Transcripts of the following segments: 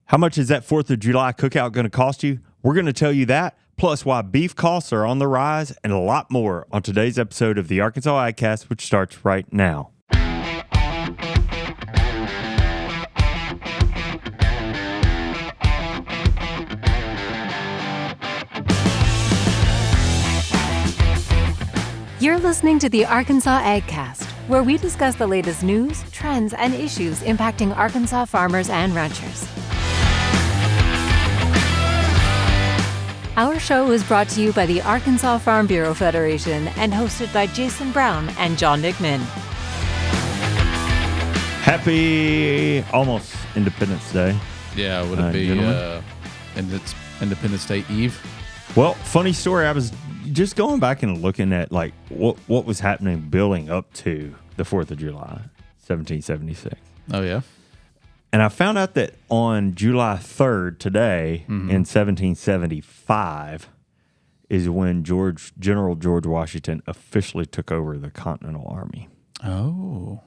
How much is that 4th of July cookout going to cost you? We're going to tell you that, plus why beef costs are on the rise, and a lot more on today's episode of the Arkansas AgCast, which starts right now. You're listening to the Arkansas AgCast, where we discuss the latest news, trends, and issues impacting Arkansas farmers and ranchers. Our show is brought to you by the Arkansas Farm Bureau Federation and hosted by Jason Brown and John Nickman. Happy almost Independence Day. Yeah, would it be Independence Day Eve? Well, funny story. I was just going back and looking at like what was happening building up to the 4th of July, 1776. Oh, yeah. And I found out that on July 3rd today in 1775 is when General George Washington officially took over the Continental Army. Oh.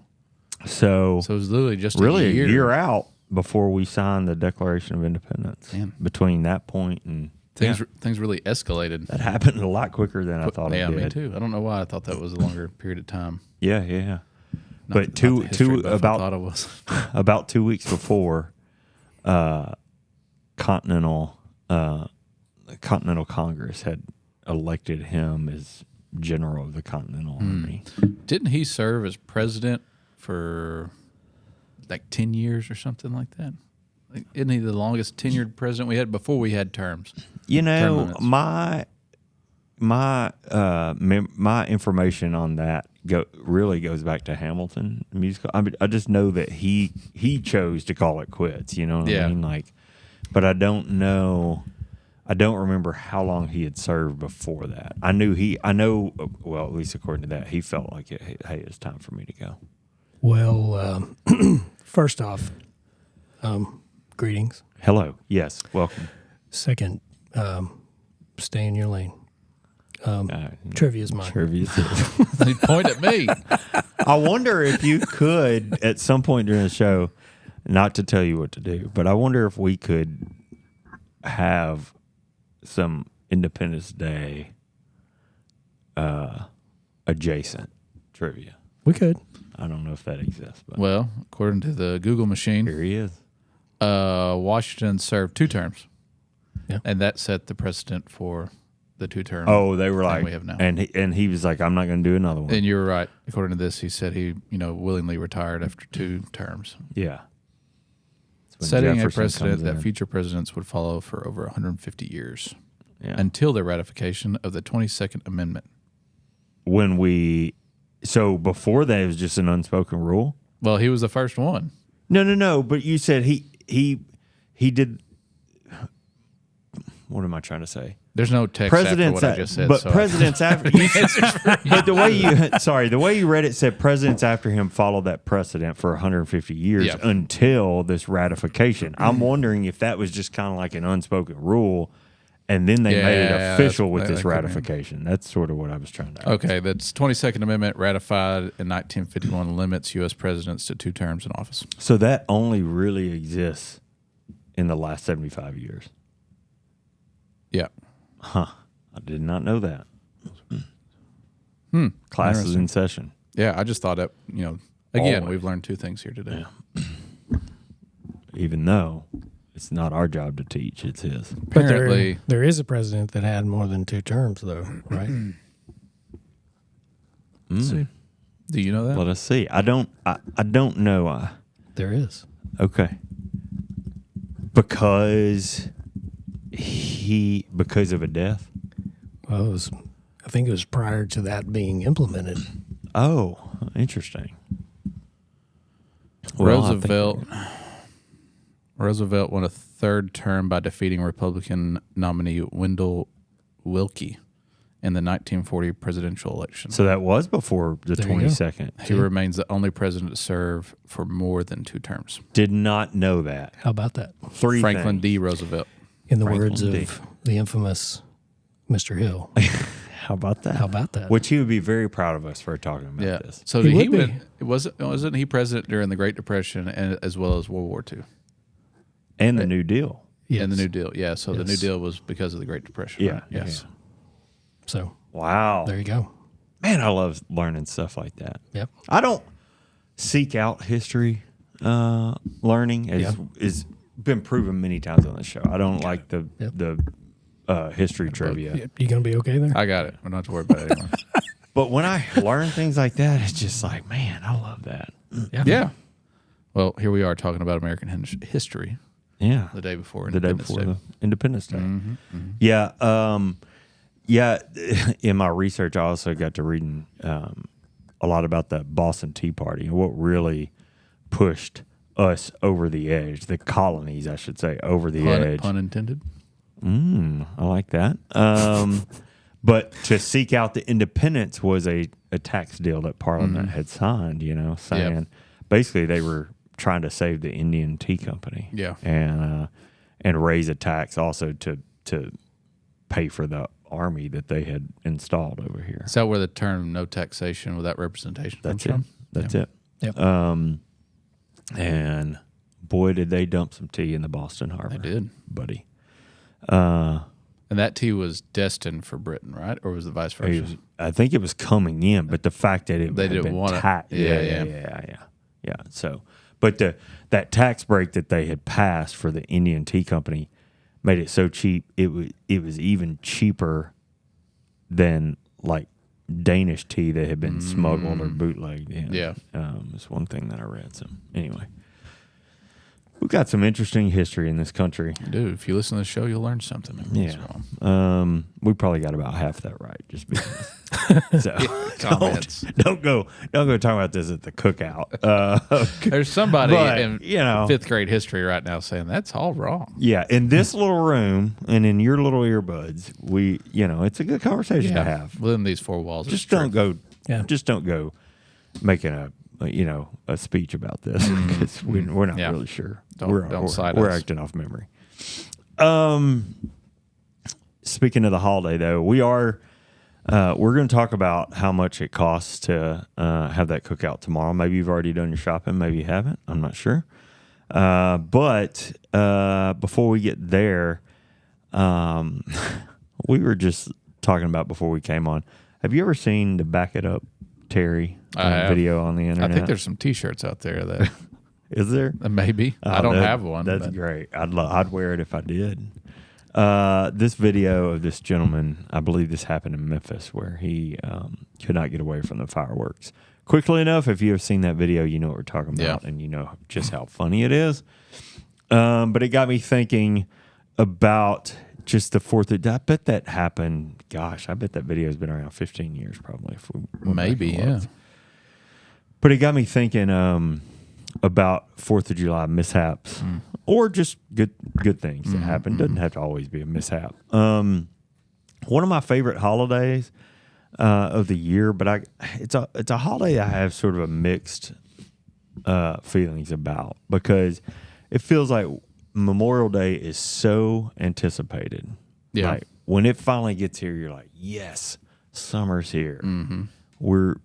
So it was literally just really a year out before we signed the Declaration of Independence. Man. Between that point and things really escalated. That happened a lot quicker than I thought it did. Yeah, me too. I don't know why I thought that was a longer period of time. Yeah. But about 2 weeks before, Continental Congress had elected him as general of the Continental Army. Didn't he serve as president for like 10 years or something like that? Like, isn't he the longest tenured president we had before we had terms? You know, my information on that really goes back to Hamilton musical. I just know that he chose to call it quits. You know what I mean? Like, but I don't know. I don't remember how long he had served before that. I know. Well, at least according to that, he felt like, hey, it's time for me to go. Well, first off, greetings. Hello. Yes. Welcome. Second, stay in your lane. Trivia's mine. He point at me. I wonder if you could, at some point during the show, not to tell you what to do, but I wonder if we could have some Independence Day adjacent trivia. We could. I don't know if that exists. But Well, according to the Google machine, here he is. Washington served 2 terms. Yeah. And that set the precedent for the 2-term. Oh, they were like, we have now. and he was like, I'm not going to do another one. And you're right. According to this, he said he, willingly retired after 2 terms. Yeah. Setting Jefferson a precedent comes that in. Future presidents would follow for over 150 years Yeah. until the ratification of the 22nd Amendment. So before that, it was just an unspoken rule? Well, he was the first one. No. But you said he did. What am I trying to say? There's no text after what I just said. But presidents after. But the way you read it said presidents after him followed that precedent for 150 years until this ratification. I'm wondering if that was just kind of like an unspoken rule, and then they made it official with this ratification. That's sort of what I was trying to. Okay, that's 22nd Amendment ratified in 1951 limits U.S. presidents to 2 terms in office. So that only really exists in the last 75 years. Yeah. Huh. I did not know that. Class is in session. Yeah, I just thought that, again, we've learned 2 things here today. Yeah. Even though it's not our job to teach, it's his. Apparently, But there is a president that had more than 2 terms, though, right? Let's see. Do you know that? Let us see. I don't know. There is. Okay. Because of a death? Well, I think it was prior to that being implemented. Oh, interesting. Roosevelt won a 3rd term by defeating Republican nominee Wendell Willkie in the 1940 presidential election. So that was before the 22nd. He remains the only president to serve for more than 2 terms. Did not know that. How about that? Franklin D. Roosevelt. In the words of the infamous Mr. Hill. How about that? How about that? Which he would be very proud of us for talking about this. So wasn't he president during the Great Depression and as well as World War II? And the New Deal. Yes. And the New Deal. Yeah. So the New Yes. Deal was because of the Great Depression. Yeah. Right? Yes. So Wow. there you go. Man, I love learning stuff like that. Yep. I don't seek out history learning. It's been proven many times on the show. I don't like the history trivia. You gonna be okay there? I got it. I don't have to worry about it anymore. But when I learn things like that, it's just like, man, I love that. Yeah. Well, here we are talking about American history Yeah. the day before The day Independence before Day. the Independence Day. Mm-hmm. Yeah. Yeah. In my research, I also got to reading a lot about the Boston Tea Party and what really pushed us over the edge, the colonies, I should say, over the edge. Pun intended. I like that. But to seek out the independence was a tax deal that Parliament had signed, saying basically they were trying to save the Indian Tea Company. Yeah. And raise a tax also to pay for the army that they had installed over here. Is that where the term "no taxation without representation" comes from? That's it. Yep. And boy, did they dump some tea in the Boston Harbor. They did. Buddy. And that tea was destined for Britain, right? Or was it vice versa? I think it was coming in, but the fact that it They had didn't been want it. taxed. Yeah. So, but that tax break that they had passed for the Indian Tea Company made it so cheap. It was even cheaper than like Danish tea that had been smuggled or bootlegged in. Yeah. It's one thing that I read. So anyway, we've got some interesting history in this country. Dude, if you listen to the show, you'll learn something. Yeah. So, We probably got about half that right. Just because. So comments. don't go talk about this at the cookout. There's somebody But, in fifth grade history right now saying that's all wrong. Yeah, in this little room and in your little earbuds, it's a good conversation to have. Within these four walls. Just it's true. don't go making a speech about this because we're not really sure. Don't cite we're us. acting off memory. Speaking of the holiday, though, we're going to talk about how much it costs to have that cookout tomorrow. Maybe you've already done your shopping. Maybe you haven't. I'm not sure. But before we get there, we were just talking about before we came on. Have you ever seen the Back It Up Terry video on the internet? I think there's some T-shirts out there that is there? maybe. I don't have one. That's but great. I'd wear it if I did. This video of this gentleman, I believe this happened in Memphis, where he could not get away from the fireworks quickly enough. If you have seen that video, you know what we're talking about, and you know just how funny it is. But it got me thinking about just the 4th of July. I bet that happened. Gosh, I bet that video has been around 15 years, probably. If we maybe, yeah. But it got me thinking about 4th of July mishaps. Or just good things that happen. Doesn't have to always be a mishap. One of my favorite holidays of the year, but it's a holiday I have sort of a mixed feelings about because it feels like Memorial Day is so anticipated. Yeah. Like when it finally gets here, you're like, yes, summer's here. We're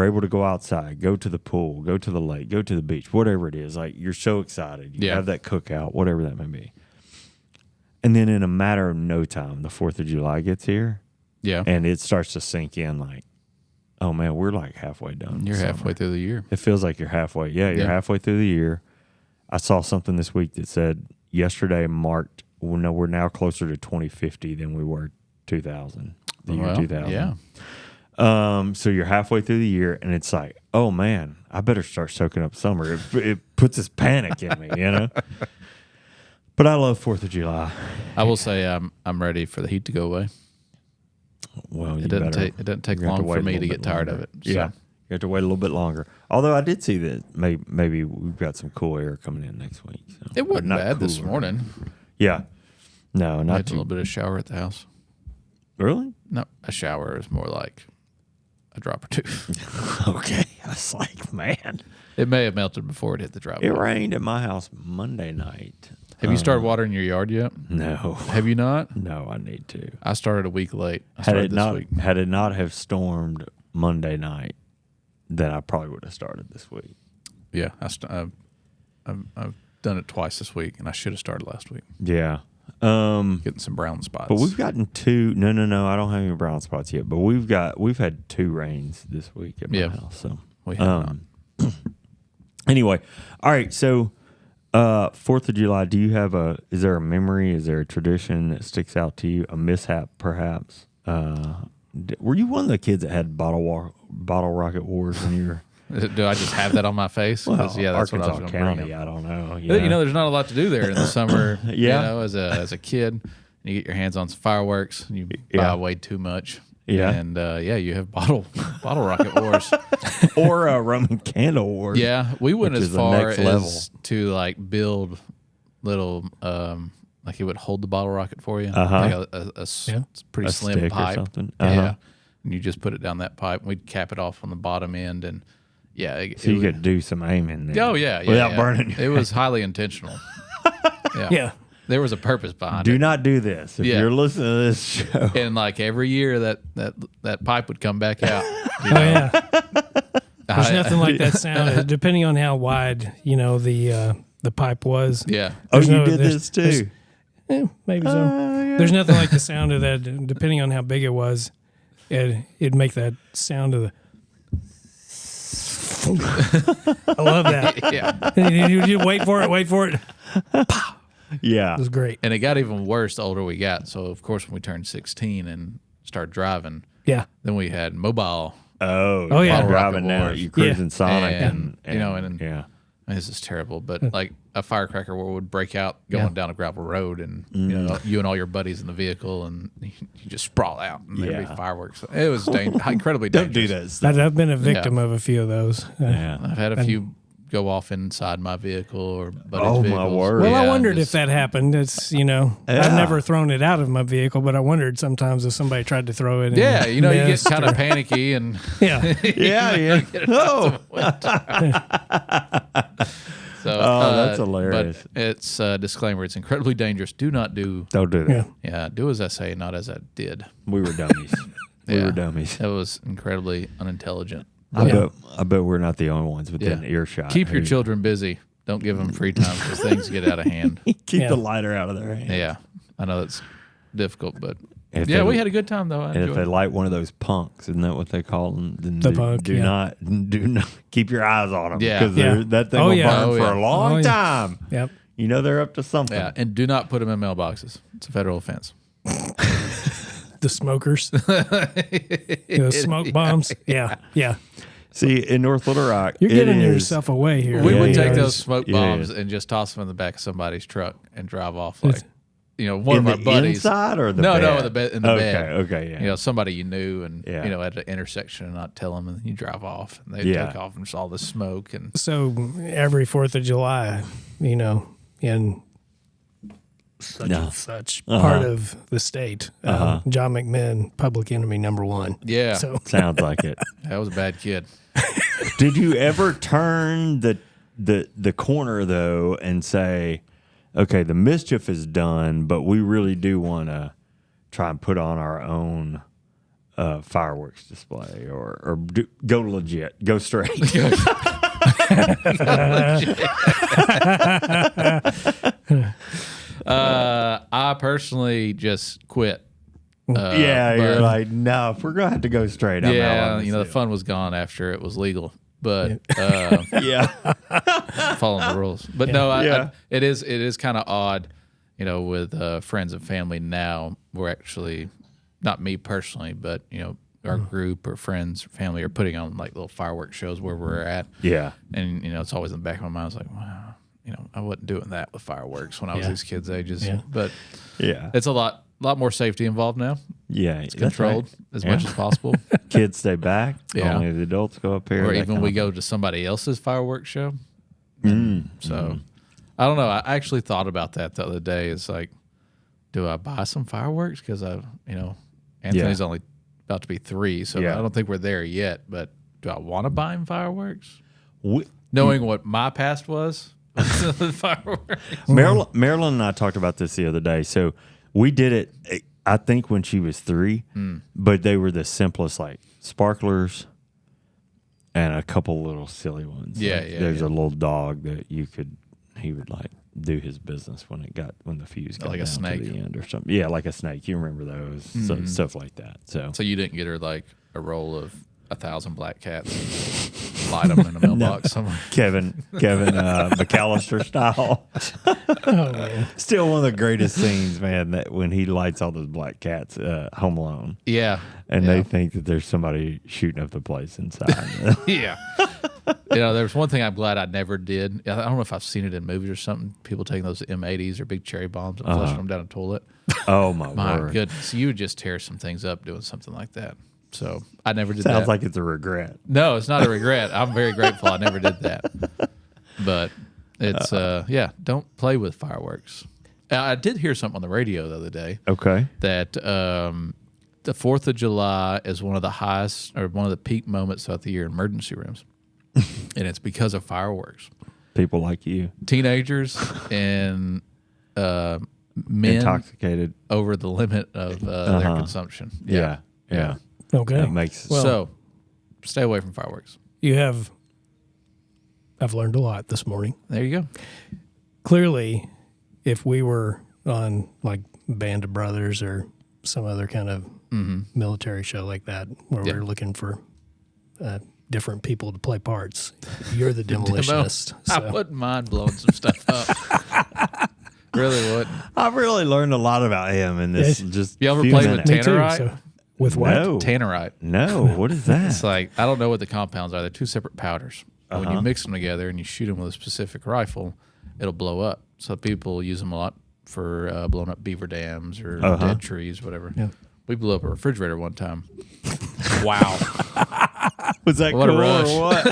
able to go outside, go to the pool, go to the lake, go to the beach, whatever it is. Like you're so excited. You have that cookout, whatever that may be. And then in a matter of no time, the 4th of July gets here. Yeah. And it starts to sink in like, oh man, we're like halfway done. You're halfway through the year. It feels like you're halfway. Yeah, you're halfway through the year. I saw something this week that said yesterday marked, we're now closer to 2050 than we were 2000, the year 2000. Yeah. So you're halfway through the year, and it's like, oh man, I better start soaking up summer. It puts this panic in me, But I love 4th of July. I will say I'm ready for the heat to go away. Well, It doesn't take long for me to get tired of it. So. Yeah, you have to wait a little bit longer. Although I did see that maybe we've got some cool air coming in next week. So. It wasn't bad this morning. Yeah, no, I not had a little bit of shower at the house. Really? No, a shower is more like a drop or two. Okay, I was like, man, It may have melted before it hit the drop. it rained at my house Monday night. Have you started watering your yard yet? No, Have you not? no, I need to. I started a week late. I Had started it this week. had it not have stormed Monday night, then I probably would have started this week. Yeah, I've done it twice this week, and I should have started last week. Yeah. Getting some brown spots. But we've gotten 2. No. I don't have any brown spots yet. But we've had 2 rains this week at my house. So we have not. Anyway, all right. So 4th of July. Is there a memory? Is there a tradition that sticks out to you? A mishap, perhaps? Were you one of the kids that had bottle rocket wars when you were? Do I just have that on my face? Well, that's Arkansas what I was going to bring County. up. I don't know. There's not a lot to do there in the summer. Yeah. As a kid, you get your hands on some fireworks, and you buy way too much. Yeah. And you have bottle rocket wars. Or Roman candle wars. Yeah, we went which as is the far next as level. to like build little like it would hold the bottle rocket for you, Uh-huh. like a pretty A slim stick or pipe. something. Yeah, and you just put it down that pipe. And we'd cap it off on the bottom end, and So you could do some aiming there. Oh yeah, without burning. It was highly intentional. Yeah. There was a purpose behind Do it. not do this if you're listening to this show. And like every year that pipe would come back out. Oh yeah. There's nothing like that sound. Depending on how wide, the pipe was. Yeah. Oh, There's you did this too. Maybe so. Yeah. There's nothing like the sound of that. Depending on how big it was, it'd make that sound of the. I love that. Yeah. You wait for it. Yeah. It was great. And it got even worse the older we got. So of course when we turned 16 and started driving, Yeah. then we had mobile. Oh yeah. You're driving Rocket now. wars. You cruising Yeah. Sonic And, and yeah. This is terrible, but like a firecracker would break out going down a gravel road, and you and all your buddies in the vehicle, and you just sprawl out, and there'd be fireworks. It was incredibly dangerous. Don't do that stuff. I've been a victim of a few of those. Yeah. I've had a few go off inside my vehicle or buddies' Oh, my vehicles. word. Well, I Yeah, wondered just- if that happened. It's I've never thrown it out of my vehicle, but I wondered sometimes if somebody tried to throw it. Yeah, and you get missed kind of panicky, and yeah. Yeah. Oh. so that's hilarious. But it's a disclaimer: it's incredibly dangerous. Do not do. Don't do that. Yeah. Do as I say, not as I did. We were dummies. We were dummies. It was incredibly unintelligent. I bet we're not the only ones within earshot. Keep your children busy. Don't give them free time because things get out of hand. Keep the lighter out of their hands. Yeah, I know that's difficult, but If we they- had a good time though. I And if enjoyed they it. light one of those punks, isn't that what they call them? Then The punk, do not keep your eyes on them. Yeah. Because Yeah. that thing Oh, will yeah. burn Oh, for yeah. a long Oh, yeah. time. Yep. You know they're up to something. Yeah, and do not put them in mailboxes. It's a federal offense. The smokers. Smoke bombs. Yeah. Yeah. See, in North Little Rock, You're it giving is- yourself away here. We Yeah, would yeah. take those smoke Yeah, bombs yeah. and just toss them in the back of somebody's truck and drive off like, one in of our the buddies. inside or the No, bed? no, in the bed. Okay, yeah. Somebody you knew and, Yeah. at an intersection and not tell them, and then you drive off and they Yeah. take off and just all the smoke. And So every 4th of July, in such No. and such part of the state, John McMahon, public enemy number 1. yeah, So Sounds like it. that was a bad kid. Did you ever turn the corner though and say, okay, the mischief is done, but we really do want to try and put on our own fireworks display or go legit, go straight? I personally just quit. You're but- like, no, if we're going to have to go straight, I'm out on this the deal. fun was gone after it was legal. But Yeah. following the rules. But no, Yeah. it is kind of odd, with friends and family now. We're actually, not me personally, but, our group or friends or family are putting on like little fireworks shows where we're at. Yeah. And, it's always in the back of my mind. I was like, wow, I wasn't doing that with fireworks when I was these kids' ages. Yeah. But Yeah. it's a lot more safety involved now. Yeah. It's controlled as much as possible. Kids stay back. Yeah. Only the adults go up here. Or that even kind we of- go to somebody else's fireworks show. So I don't know. I actually thought about that the other day. It's like, do I buy some fireworks? Because Anthony's only about to be 3, so Yeah. I don't think we're there yet. But do I want to buy him fireworks? We- Knowing what my past was with fireworks. Marilyn and I talked about this the other day. So we did it, I think, when she was 3, but they were the simplest, like sparklers and a couple little silly ones. Yeah, Like, yeah, There's yeah. a little dog that you could he would like do his business when the fuse got like a down snake to the end or something. Yeah, like a snake. You remember those stuff like that. So you didn't get her like a roll of 1,000 black cats, and light them in a mailbox somewhere. Kevin McAllister style. Oh man. Still one of the greatest scenes, man. That when he lights all those black cats, Home Alone. Yeah, And they think that there's somebody shooting up the place inside. yeah. There's one thing I'm glad I never did. I don't know if I've seen it in movies or something. People taking those M80s or big cherry bombs and flushing them down a toilet. Oh my My word! goodness, you would just tear some things up doing something like that. So I never did Sounds that. like it's a regret. No, it's not a regret. I'm very grateful I never did that. But it's don't play with fireworks. I did hear something on the radio the other day. Okay. That the 4th of July is one of the highest or one of the peak moments throughout the year in emergency rooms. And it's because of fireworks. People like you. Teenagers and men Intoxicated. over the limit of their consumption. Yeah. Okay. That makes So stay away from fireworks. I've learned a lot this morning. There you go. Clearly, if we were on like Band of Brothers or some other kind of military show like that, where we're looking for different people to play parts, you're the demolitionist. I wouldn't mind blowing some stuff up. Really wouldn't. I've really learned a lot about him in this. Just You ever few played with minutes. Me too. Tannerite? So, with what? No. Tannerite. No. What is that? It's like, I don't know what the compounds are. They're two separate powders. And when you mix them together and you shoot them with a specific rifle, it'll blow up. So people use them a lot for blowing up beaver dams or dead trees, whatever. Yeah. We blew up a refrigerator one time. Wow. Was that What a cool rush. or what?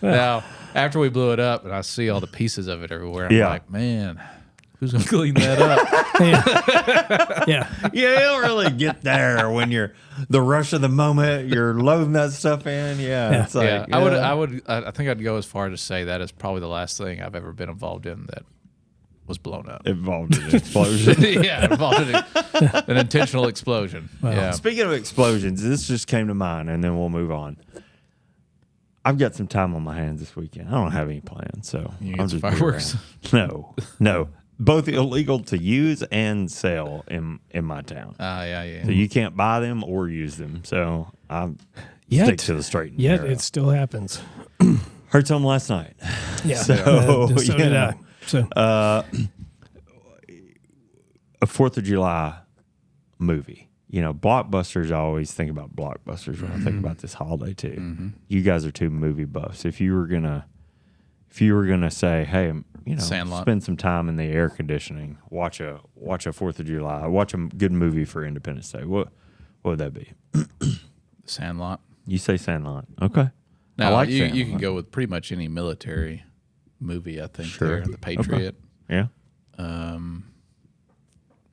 Now, after we blew it up and I see all the pieces of it everywhere, I'm Yeah. like, man, who's going to clean that up? Yeah. You don't really get there when you're the rush of the moment. You're loading that stuff in. Yeah. It's like, Yeah, I think I'd go as far to say that is probably the last thing I've ever been involved in that was blown up. involved in an explosion. Yeah, involved in an intentional explosion. Yeah. Speaking of explosions, this just came to mind, and then we'll move on. I've got some time on my hands this weekend. I don't have any plans, so You I'll get some just be fireworks? around. No, both illegal to use and sell in my town. Yeah. So you can't buy them or use them. So I Yet. stick to the straight and Yet narrow. it still happens. Heard some last night. Yeah. So, so did yeah. I. So A 4th of July movie. You know, blockbusters, I always think about blockbusters when I think about this holiday too. You guys are two movie buffs. If you were gonna say, hey, you know, Sandlot. spend some time in the air conditioning, watch a 4th of July, watch a good movie for Independence Day, what would that be? Sandlot. You say Sandlot. Okay. Now, I like you Sandlot. can go with pretty much any military movie, I think. Sure. There. The Patriot. Yeah.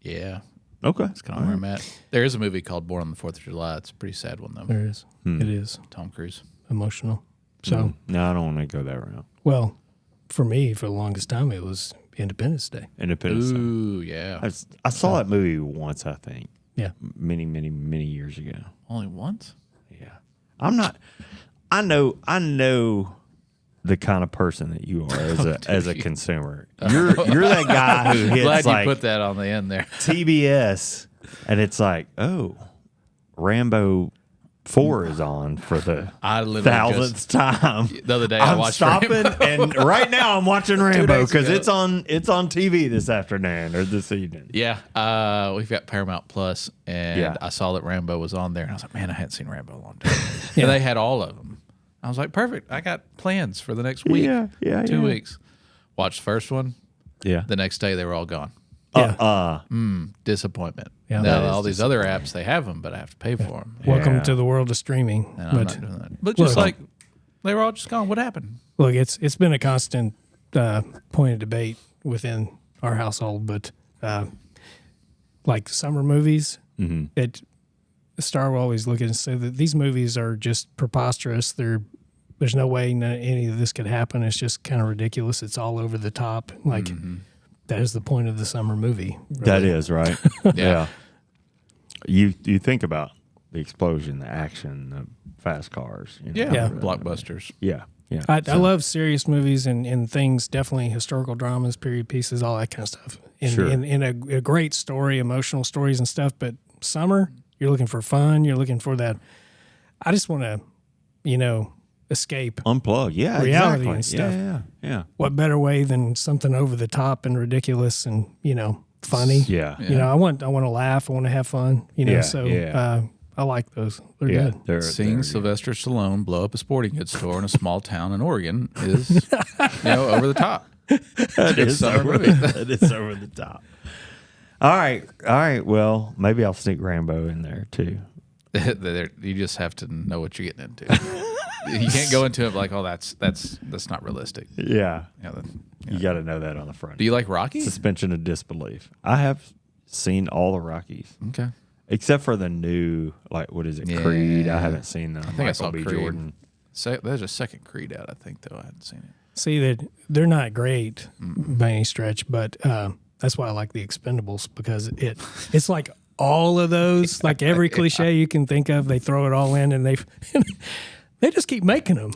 Yeah, Okay. that's kind of where I'm at. There is a movie called Born on the 4th of July. It's a pretty sad one, though. there is. It is Tom Cruise. emotional. So, No, I don't want to go that route. well, for me, for the longest time, it was Independence Day. Independence Day. Ooh, yeah. I saw that movie once, I think. Yeah. Many years ago. Only once? Yeah. I'm not I know the kind of person that you are as a consumer. You're that guy who hits Glad you like put that on the end there. TBS and it's like, oh, Rambo 4 is on for the I literally just, 1000th time. the other day I I'm watched stopping Rambo. and right now I'm watching Rambo days because ago. it's on TV this afternoon or this evening. Yeah, we've got Paramount Plus, and Yeah. I saw that Rambo was on there, and I was like, man, I hadn't seen Rambo in a long time. And they had all of them. I was like, perfect. I got plans for the next week. Yeah, 2 weeks. Watched the first one. Yeah. The next day, they were all gone. Yeah. Disappointment. Yeah. Now, That is all these other apps, they have them, but I have to pay for them. Welcome Yeah. to the world of streaming. And I'm But not doing that. But just Look. like, they were all just gone. What happened? look, it's been a constant point of debate within our household. But like summer movies, Star will always look at it and say that these movies are just preposterous. There's no way any of this could happen. It's just kind of ridiculous. It's all over the top. Like that is the point of the summer movie. Really. That is right. Yeah. You think about the explosion, the action, the fast cars. You know? Yeah. Yeah. Blockbusters. Yeah. Yeah. I love serious movies and things, definitely historical dramas, period pieces, all that kind of stuff. In a great story, emotional stories and stuff. But summer, you're looking for fun. You're looking for that. I just want to, escape. Unplug. Yeah, reality exactly. and stuff. Yeah. What better way than something over the top and ridiculous and, funny? Yeah. I want to laugh. I want to have fun, I like those. They're good. Seeing Sylvester Stallone blow up a sporting goods store in a small town in Oregon is, over the top. That is over the top. All right. Well, maybe I'll sneak Rambo in there too. You just have to know what you're getting into. You can't go into it like, oh, that's not realistic. Yeah. You got to know that on the front. Do you like Rocky? Suspension of disbelief. I have seen all the Rockies. Okay. Except for the new, what is it, Creed? I haven't seen the I saw B. Creed. Jordan. There's a second Creed out, I think, though. I hadn't seen it. See, that they're not great by any stretch, but that's why I like the Expendables, because it's like all of those, like every cliche you can think of, they throw it all in, and they just keep making them.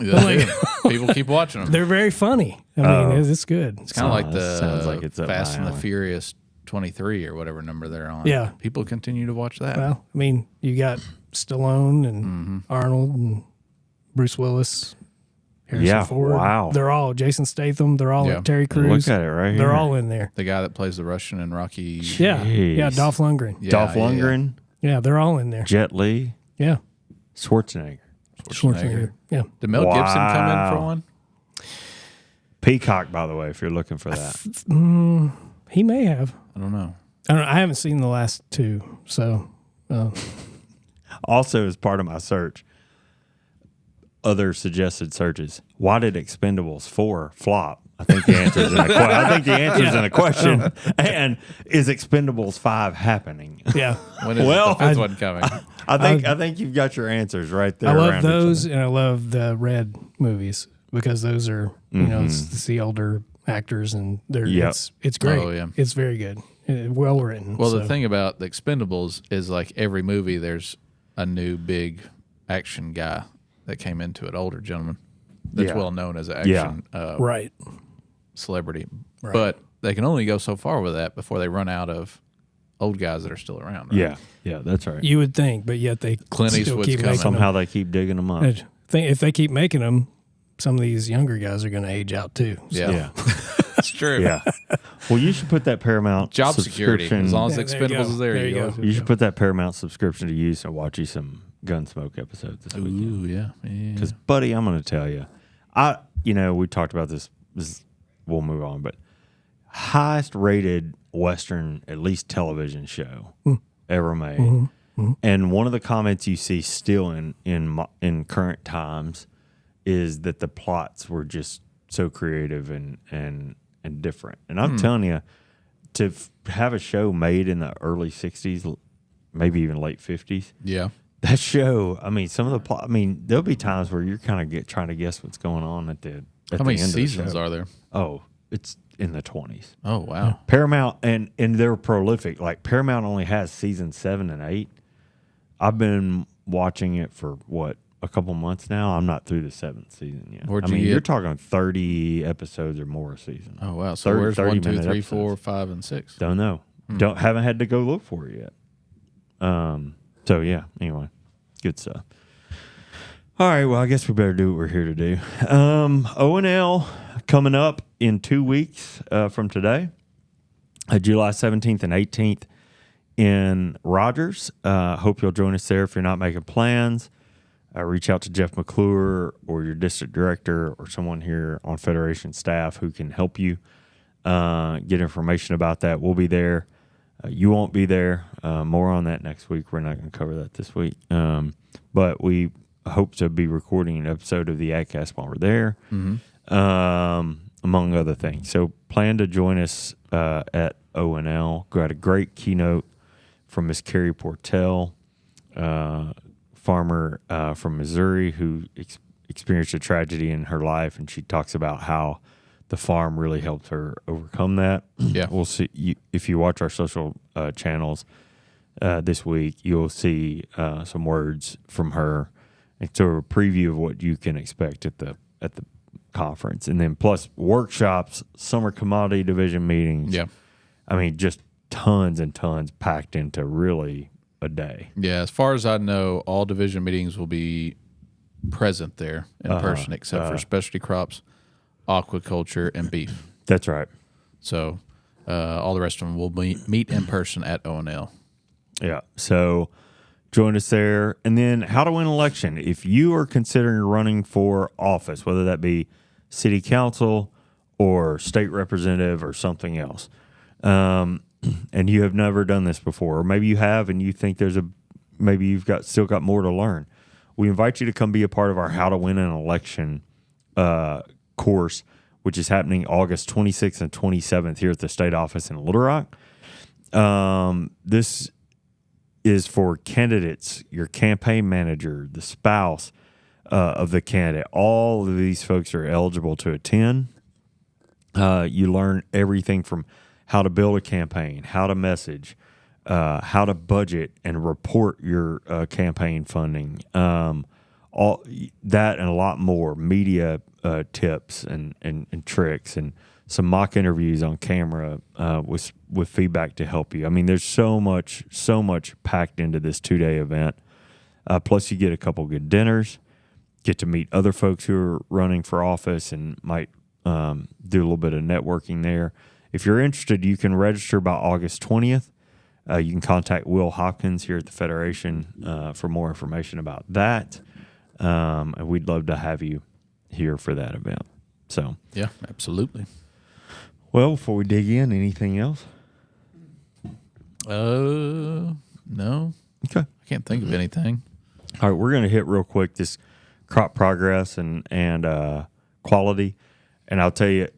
People keep watching them. They're very funny. I mean, it's good. It's kind of like the sounds like it's Fast and the Furious 23 or whatever number they're on. Yeah. People continue to watch that. Well, I mean, you got Stallone and Arnold and Bruce Willis, Harrison Ford. Wow. They're all Jason Statham. They're all Terry Crews. Look at it right here. They're all in there. The guy that plays the Russian in Rocky. Yeah, Dolph Lundgren. Dolph Lundgren. Yeah, they're all in there. Jet Li. Yeah. Schwarzenegger. Yeah. Did Mel Gibson come in for one? Peacock, by the way, if you're looking for that. He may have. I don't know. I haven't seen the last two, so. Also, as part of my search, other suggested searches. Why did Expendables 4 flop? I think the answer is in a question. And is Expendables 5 happening? Yeah. When is the fifth one coming? I think you've got your answers right there. I love those, and I love the Red movies, because those are it's the older actors, and it's great. Oh, yeah. It's very good, well written. Well, the thing about the Expendables is, like, every movie there's a new big action guy that came into it, older gentleman that's well known as an action right celebrity, right. But they can only go so far with that before they run out of old guys that are still around. Right? Yeah, that's right. You would think, but yet they Clint still Eastwood's keep coming. making Somehow them. they keep digging them up. If they keep making them, some of these younger guys are going to age out too. So. Yeah. That's true. Yeah. Well, you should put that Paramount Job security. subscription. As long as Yeah, Expendables is there, you go. You should put that Paramount subscription to use and watch you some Gunsmoke episodes this weekend. Ooh, yeah. Because, buddy, I'm going to tell you, we talked about this. We'll move on, but highest rated Western, at least television show ever made. And one of the comments you see still in current times is that the plots were just so creative and different. And I'm telling you, to have a show made in the early 60s, maybe even late 50s. Yeah. That show, I mean, some of the plot, I mean, there'll be times where you're kind of trying to guess what's going on at the How many end seasons of the show. are there? Oh, it's in the 20s. Oh, wow. Paramount, and they're prolific. Like, Paramount only has season 7 and 8. I've been watching it for, a couple months now? I'm not through the 7th season yet. You're talking 30 episodes or more a season. Oh, wow. So where's 1, 2, 3, episodes. 4, 5, and 6? Don't know. Haven't had to go look for it yet. So, yeah, anyway, good stuff. All right, well, I guess we better do what we're here to do. O&L coming up in 2 weeks from today, July 17th and 18th in Rogers. Hope you'll join us there. If you're not making plans, reach out to Jeff McClure or your district director or someone here on Federation staff who can help you get information about that. We'll be there. You won't be there. More on that next week. We're not going to cover that this week. But we hope to be recording an episode of the AgCast while we're there, among other things. So plan to join us at O&L. Got a great keynote from Miss Carrie Portell, farmer from Missouri who experienced a tragedy in her life, and she talks about how the farm really helped her overcome that. Yeah. We'll see. If you watch our social channels this week, you'll see some words from her, and so a preview of what you can expect at the conference, and then plus workshops, summer commodity division meetings. Yeah. I mean, just tons and tons packed into really a day. Yeah, as far as I know, all division meetings will be present there in person, except for specialty crops, aquaculture, and beef. That's right. So all the rest of them will meet in person at O&L. Yeah. So join us there. And then how to win an election. If you are considering running for office, whether that be city council or state representative or something else, and you have never done this before, or maybe you have and you think maybe you've still got more to learn, we invite you to come be a part of our How to Win an Election course, which is happening August 26th and 27th here at the state office in Little Rock. This is for candidates, your campaign manager, the spouse of the candidate. All of these folks are eligible to attend. You learn everything from how to build a campaign, how to message, how to budget and report your campaign funding, all that and a lot more, media tips and tricks, and some mock interviews on camera with feedback to help you. I mean, there's so much packed into this 2-day event. Plus, you get a couple good dinners, get to meet other folks who are running for office, and might do a little bit of networking there. If you're interested, you can register by August 20th. You can contact Will Hopkins here at the Federation for more information about that. And we'd love to have you here for that event. So, yeah, absolutely. Well, before we dig in, anything else? No. Okay. I can't think of anything. All right, we're going to hit real quick this crop progress and quality. And I'll tell you,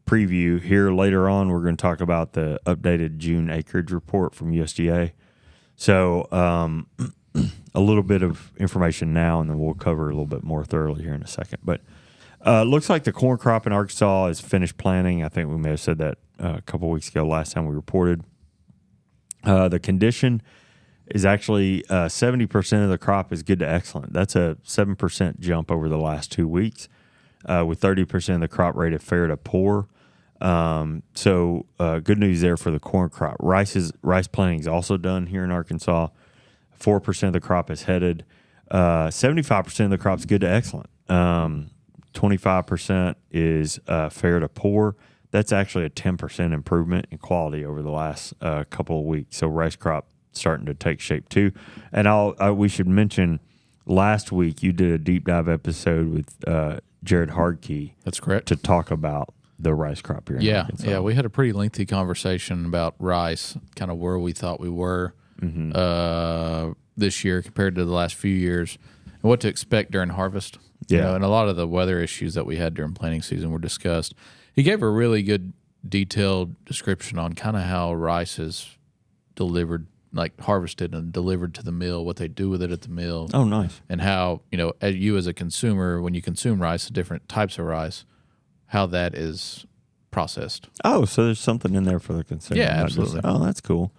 preview here later on, we're going to talk about the updated June Acreage Report from USDA. So a little bit of information now, and then we'll cover a little bit more thoroughly here in a second. But looks like the corn crop in Arkansas is finished planting. I think we may have said that a couple weeks ago last time we reported. The condition is actually 70% of the crop is good to excellent. That's a 7% jump over the last 2 weeks, with 30% of the crop rated fair to poor. So good news there for the corn crop. Rice planting is also done here in Arkansas. 4% of the crop is headed. 75% of the crop is good to excellent. 25% is fair to poor. That's actually a 10% improvement in quality over the last couple of weeks. So rice crop starting to take shape too. And we should mention last week you did a deep dive episode with Jared Hardkey. That's correct. To talk about the rice crop here in Arkansas. Yeah, we had a pretty lengthy conversation about rice, kind of where we thought we were this year compared to the last few years, and what to expect during harvest. Yeah. You know, and a lot of the weather issues that we had during planting season were discussed. He gave a really good detailed description on kind of how rice is delivered, like harvested and delivered to the mill, what they do with it at the mill. Oh, nice. And how, you as a consumer, when you consume rice, different types of rice, how that is processed. Oh, so there's something in there for the consumer. Yeah, absolutely. That's cool.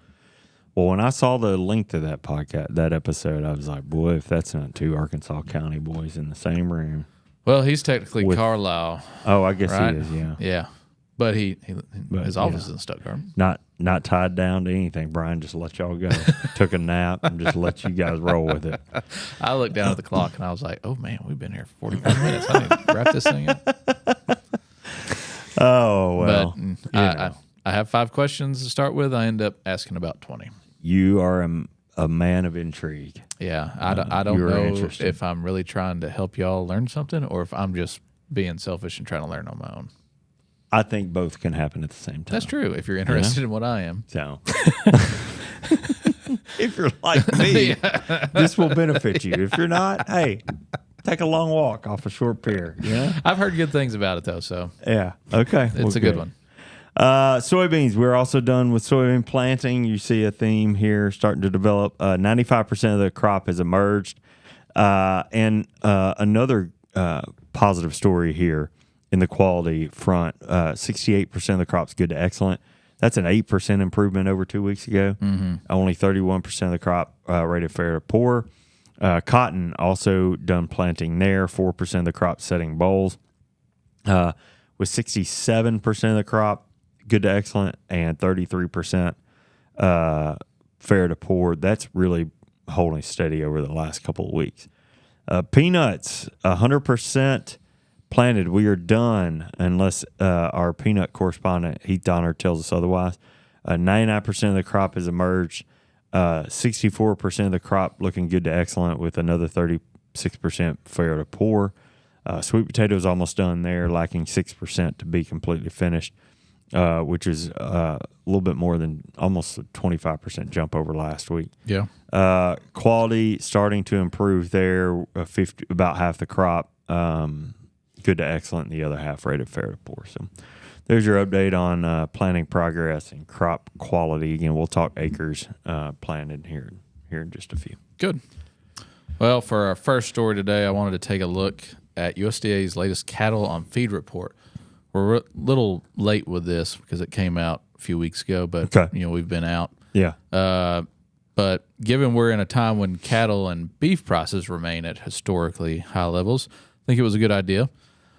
Well, when I saw the link to that episode, I was like, boy, if that's not two Arkansas County boys in the same room. Well, he's technically Carlisle. Oh, I guess right? he is, yeah. Yeah. But his office is in Stuttgart. Not tied down to anything. Brian just let y'all go. Took a nap and just let you guys roll with it. I looked down at the clock and I was like, oh, man, we've been here for 45 minutes. I need to wrap this thing up. Oh, well. But I have 5 questions to start with. I end up asking about 20. You are a man of intrigue. Yeah. I don't know if I'm really trying to help y'all learn something or if I'm just being selfish and trying to learn on my own. I think both can happen at the same time. That's true, if you're interested in what I am. So, if you're like me, this will benefit you. If you're not, hey, take a long walk off a short pier. Yeah, I've heard good things about it, though. So, yeah. Okay. It's a good one. Soybeans. We're also done with soybean planting. You see a theme here starting to develop. 95% of the crop has emerged. And another positive story here in the quality front, 68% of the crop's good to excellent. That's an 8% improvement over 2 weeks ago. Only 31% of the crop rated fair to poor. Cotton also done planting there. 4% of the crop setting bolls. with 67% of the crop good to excellent and 33% fair to poor. That's really holding steady over the last couple of weeks. Peanuts, 100% planted. We are done unless our peanut correspondent, Heath Donner, tells us otherwise. 99% of the crop has emerged. 64% of the crop looking good to excellent with another 36% fair to poor. Sweet potatoes almost done there, lacking 6% to be completely finished, which is a little bit more than almost a 25% jump over last week. Yeah. Quality starting to improve there, about half the crop good to excellent, and the other half rated fair to poor. So there's your update on planting progress and crop quality. Again, we'll talk acres planted here in just a few. Good. Well, for our first story today, I wanted to take a look at USDA's latest cattle on feed report. We're a little late with this because it came out a few weeks ago, but we've been out. Yeah. But given we're in a time when cattle and beef prices remain at historically high levels, I think it was a good idea.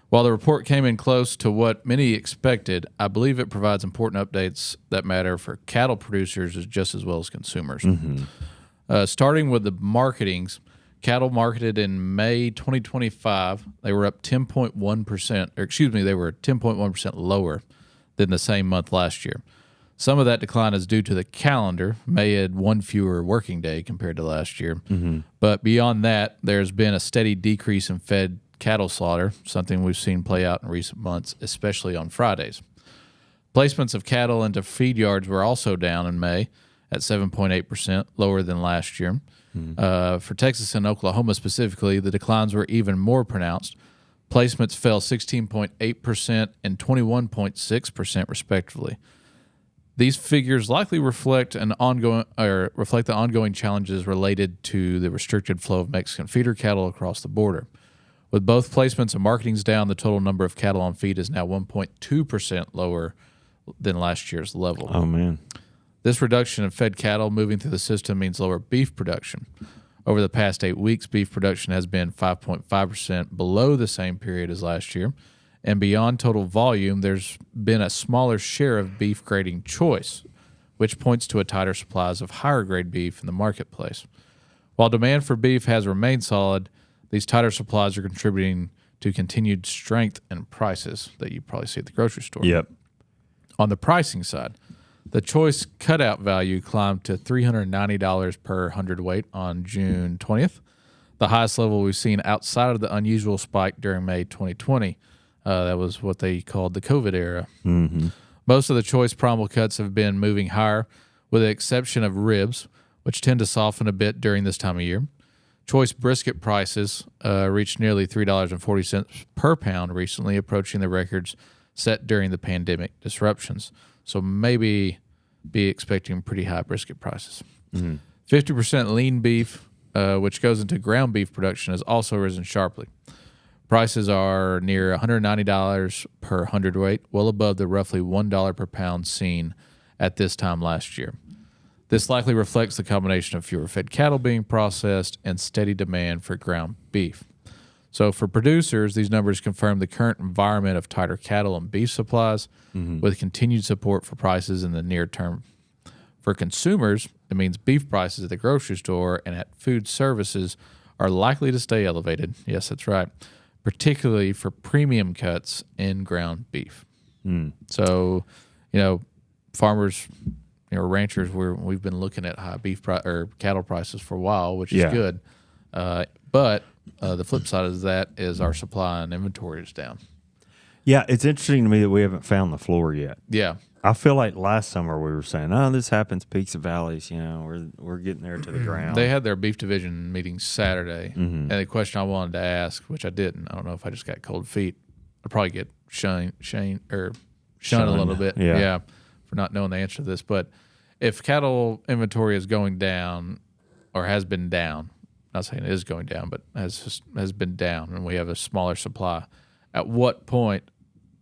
While the report came in close to what many expected, I believe it provides important updates that matter for cattle producers just as well as consumers. Mm-hmm. Starting with the marketings, cattle marketed in May 2025, they were up 10.1%, or excuse me, they were 10.1% lower than the same month last year. Some of that decline is due to the calendar. May had one fewer working day compared to last year. Mm-hmm. But beyond that, there's been a steady decrease in fed cattle slaughter, something we've seen play out in recent months, especially on Fridays. Placements of cattle into feed yards were also down in May at 7.8%, lower than last year. Mm-hmm. For Texas and Oklahoma specifically, the declines were even more pronounced. Placements fell 16.8% and 21.6% respectively. These figures likely reflect the ongoing challenges related to the restricted flow of Mexican feeder cattle across the border. With both placements and marketings down, the total number of cattle on feed is now 1.2% lower than last year's level. Oh, man. This reduction in fed cattle moving through the system means lower beef production. Over the past 8 weeks, beef production has been 5.5% below the same period as last year. And beyond total volume, there's been a smaller share of beef grading choice, which points to a tighter supplies of higher grade beef in the marketplace. While demand for beef has remained solid, these tighter supplies are contributing to continued strength in prices that you probably see at the grocery store. Yep. On the pricing side, the choice cutout value climbed to $390 per hundredweight on June 20th, the highest level we've seen outside of the unusual spike during May 2020. That was what they called the COVID era. Mm-hmm. Most of the choice primal cuts have been moving higher, with the exception of ribs, which tend to soften a bit during this time of year. Choice brisket prices reached nearly $3.40 per pound recently, approaching the records set during the pandemic disruptions. So maybe be expecting pretty high brisket prices. Mm-hmm. 50% lean beef, which goes into ground beef production, has also risen sharply. Prices are near $190 per hundredweight, well above the roughly $1 per pound seen at this time last year. This likely reflects the combination of fewer fed cattle being processed and steady demand for ground beef. So for producers, these numbers confirm the current environment of tighter cattle and beef supplies, mm-hmm. with continued support for prices in the near term. For consumers, it means beef prices at the grocery store and at food services are likely to stay elevated. Yes, that's right. Particularly for premium cuts in ground beef. Mm. So, farmers, ranchers, we've been looking at high beef or cattle prices for a while, which is good. But the flip side of that is our supply and inventory is down. Yeah, it's interesting to me that we haven't found the floor yet. Yeah. I feel like last summer we were saying, this happens peaks and valleys, we're getting there to the ground. They had their beef division meeting Saturday, mm-hmm. and the question I wanted to ask, which I didn't, I don't know if I just got cold feet. I'd probably get shunned a little bit, for not knowing the answer to this. But if cattle inventory is going down or has been down, not saying it is going down, but has been down, and we have a smaller supply, at what point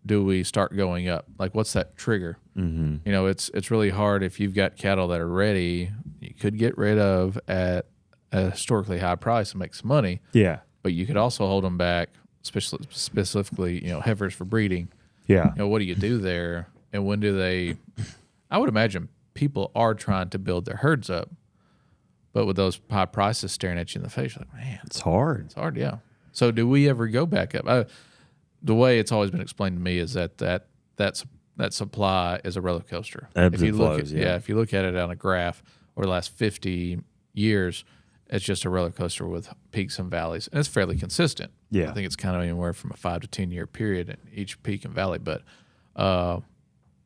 do we start going up? Like, what's that trigger? Mm-hmm. It's really hard if you've got cattle that are ready, you could get rid of at a historically high price and make some money. Yeah. But you could also hold them back specifically, heifers for breeding. Yeah. What do you do there? And when do they, I would imagine people are trying to build their herds up, but with those high prices staring at you in the face, you're like, man, It's hard. it's hard. Yeah. So do we ever go back up? The way it's always been explained to me is that supply is a roller coaster. Ebbs If you and look flows, at, yeah. if you look at it on a graph over the last 50 years, it's just a roller coaster with peaks and valleys, and it's fairly consistent. Yeah. I think it's kind of anywhere from a 5 to 10 year period in each peak and valley, but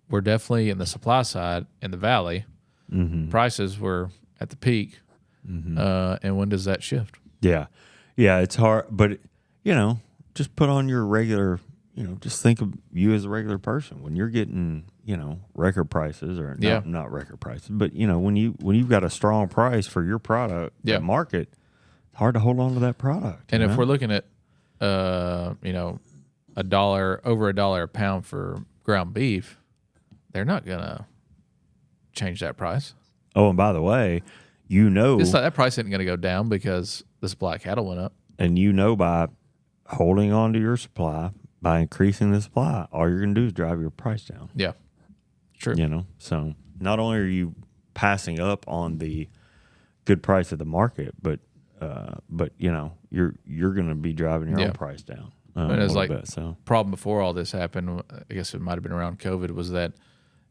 we're definitely in the supply side in the valley. Mm-hmm. Prices were at the peak, and when does that shift? Yeah. Yeah, it's hard, but just put on your regular, just think of you as a regular person when you're getting, record prices or not record prices, but when you've got a strong price for your product, that market, it's hard to hold on to that product. And if we're looking at, over $1 a pound for ground beef, they're not gonna change that price. Oh, and by the way, It's like that price isn't going to go down because the supply of cattle went up. And by holding on to your supply, by increasing the supply, all you're going to do is drive your price down. Yeah, true. So not only are you passing up on the good price of the market, but you're going to be driving your own price down. And it was problem before all this happened. I guess it might have been around COVID. Was that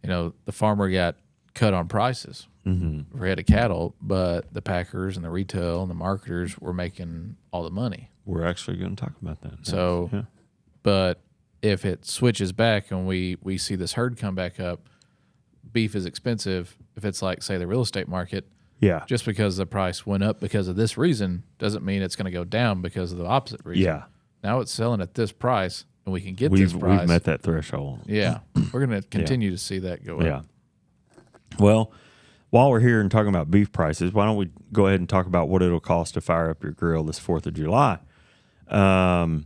the farmer got cut on prices for head of cattle, but the packers and the retail and the marketers were making all the money. We're actually going to talk about that. So, but if it switches back and we see this herd come back up, beef is expensive. If it's like, say, the real estate market, just because the price went up because of this reason doesn't mean it's going to go down because of the opposite reason. Yeah. Now it's selling at this price, and we can get this price. We've met that threshold. Yeah. We're going to continue to see that go up. Yeah. Well, while we're here and talking about beef prices, why don't we go ahead and talk about what it'll cost to fire up your grill this 4th of July? All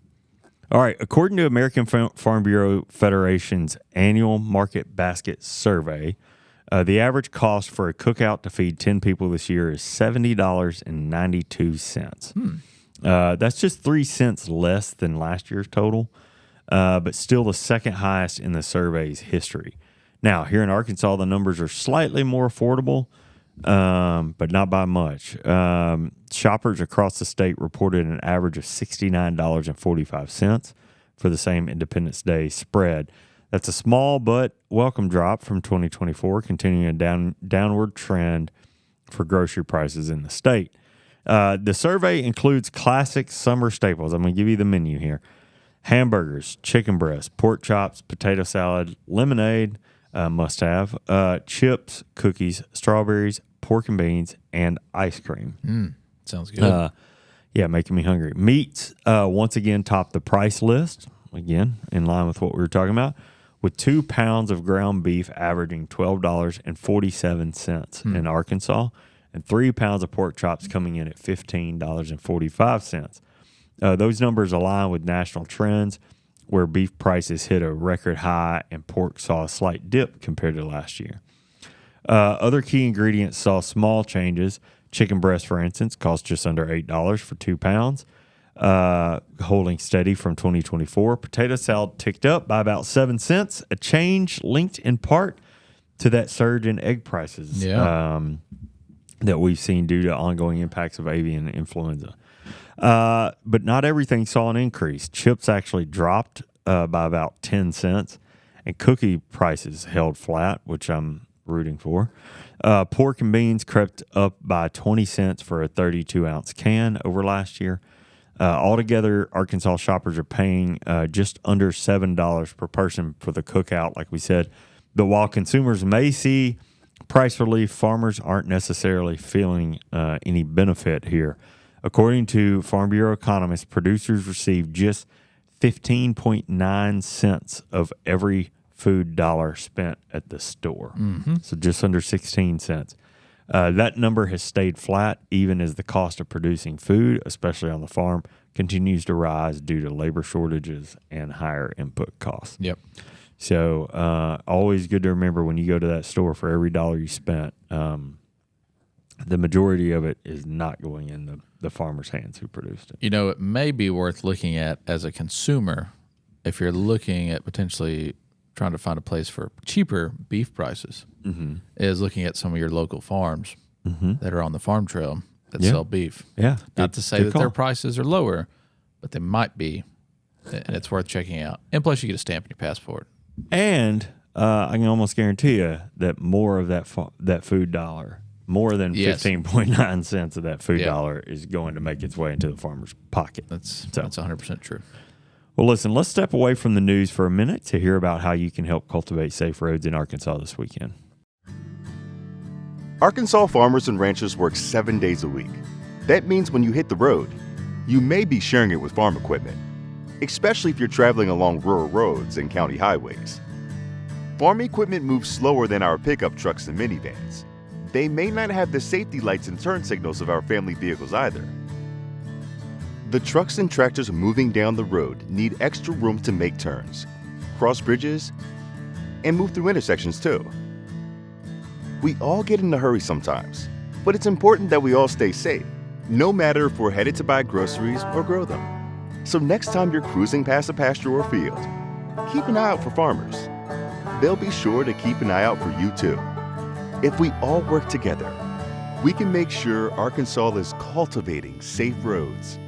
right. According to American Farm Bureau Federation's annual market basket survey, the average cost for a cookout to feed 10 people this year is $70.92. That's just 3 cents less than last year's total, but still the second highest in the survey's history. Now, here in Arkansas, the numbers are slightly more affordable, but not by much. Shoppers across the state reported an average of $69.45 for the same Independence Day spread. That's a small but welcome drop from 2024, continuing a downward trend for grocery prices in the state. The survey includes classic summer staples. I'm going to give you the menu here. Hamburgers, chicken breast, pork chops, potato salad, lemonade, must have, chips, cookies, strawberries, pork and beans, and ice cream. Sounds good. Making me hungry. Meats, once again, top the price list. Again, in line with what we were talking about, with 2 pounds of ground beef averaging $12.47 in Arkansas, and 3 pounds of pork chops coming in at $15.45. Those numbers align with national trends, where beef prices hit a record high and pork saw a slight dip compared to last year. Other key ingredients saw small changes. Chicken breast, for instance, cost just under $8 for 2 pounds, holding steady from 2024. Potato salad ticked up by about 7 cents, a change linked in part to that surge in egg prices that we've seen due to ongoing impacts of avian influenza. But not everything saw an increase. Chips actually dropped by about 10 cents, and cookie prices held flat, which I'm rooting for. Pork and beans crept up by 20 cents for a 32-ounce can over last year. Altogether, Arkansas shoppers are paying just under $7 per person for the cookout, like we said. But while consumers may see price relief, farmers aren't necessarily feeling any benefit here. According to Farm Bureau economists, producers receive just 15.9 cents of every food dollar spent at the store. So just under 16 cents. That number has stayed flat even as the cost of producing food, especially on the farm, continues to rise due to labor shortages and higher input costs. Yep. So always good to remember when you go to that store, for every dollar you spent, the majority of it is not going in the farmer's hands who produced it. You know, it may be worth looking at as a consumer if you're looking at potentially trying to find a place for cheaper beef prices, is looking at some of your local farms that are on the farm trail that sell beef. Yeah. Not to say that their prices are lower, but they might be, and it's worth checking out. And plus, you get a stamp in your passport. And I can almost guarantee you that more of that food dollar, more than 15.9 cents of that food dollar is going to make its way into the farmer's pocket. That's 100% true. Well, listen, let's step away from the news for a minute to hear about how you can help cultivate safe roads in Arkansas this weekend. Arkansas farmers and ranchers work 7 days a week. That means when you hit the road, you may be sharing it with farm equipment, especially if you're traveling along rural roads and county highways. Farm equipment moves slower than our pickup trucks and minivans. They may not have the safety lights and turn signals of our family vehicles either. The trucks and tractors moving down the road need extra room to make turns, cross bridges, and move through intersections too. We all get in a hurry sometimes, but it's important that we all stay safe, no matter if we're headed to buy groceries or grow them. So next time you're cruising past a pasture or field, keep an eye out for farmers. They'll be sure to keep an eye out for you too. If we all work together, we can make sure Arkansas is cultivating safe roads.